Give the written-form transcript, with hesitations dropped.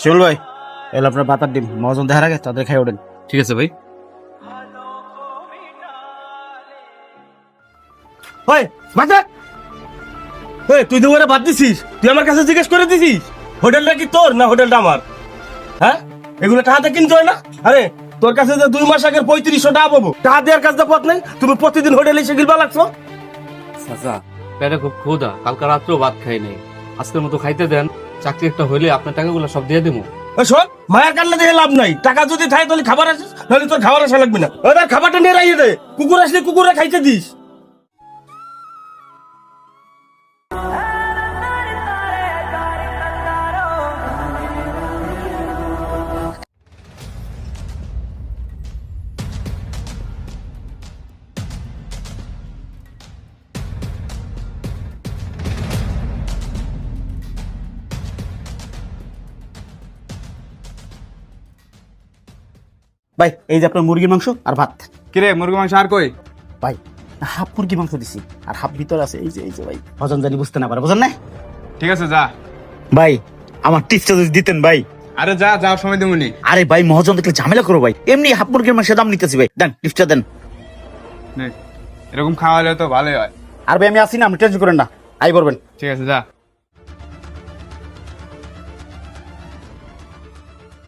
শিমুল ভাই, এলো আপনার পাতার ডিম, মহাজন দেখার আগে তাদের খাই ওঠেন। ঠিক আছে ভাই। ওই বাচ্চা, ওই তুই তো ওরা বাদ দিছিস, তুই আমার কাছে জিজ্ঞেস করে দিছিস হোটেলটা কি তোর না হোটেলটা আমার? হ্যাঁ, এগুলো টাকাতে কিনতে হয় না? আরে তোর কাছে যে 2 মাস আগের 3500 টাকা পাবো, টাকা দেওয়ার কাজ তো পথ নেই, তুমি প্রতিদিন হোটেলে এসে গিলবা লাগছো। চাচা পেটে খুব ক্ষুধা, কালকে রাত্রেও ভাত খাই নাই, আজকের মতো খাইতে দেন, চাকরি একটা হইলে আপনার টাকাগুলো সব দিয়ে দেবো। ওই শোন, মায়ের কান্না দেখে লাভ নাই, টাকা যদি থাকে তাহলে খাবার আসিস, নাহলে তোর খাবার আসা লাগবে না। ওদের খাবারটা নিয়ে রাখিয়ে দে, কুকুর আসলে কুকুরে খাইতে দিস। ভাই এই যে আপনার মুরগির মাংস আর ভাত। কিরে মুরগি মাংস আর কই? ভাই হাফ মুরগি মাংস দিছি আর হাফ ভিতরে আছে, এই যে ভাই, হজন জানি বুঝতে না পারে, বুঝেন না? ঠিক আছে যা। ভাই আমার টিপসটা যদি দিতেন ভাই। আরে যা, যাওয়ার সময় দেবনি। আরে ভাই মহাজন দেখলে ঝামেলা করো ভাই, এমনি হাফ মুরগির মাংসের দাম নিতেছি ভাই, দেন টিপসটা দেন। এরকম খাওয়ালে তো ভালোই হয়। আর ভাই আমি আসি না, আপনি টেনশন করেন না, আই করবেন। ঠিক আছে যা।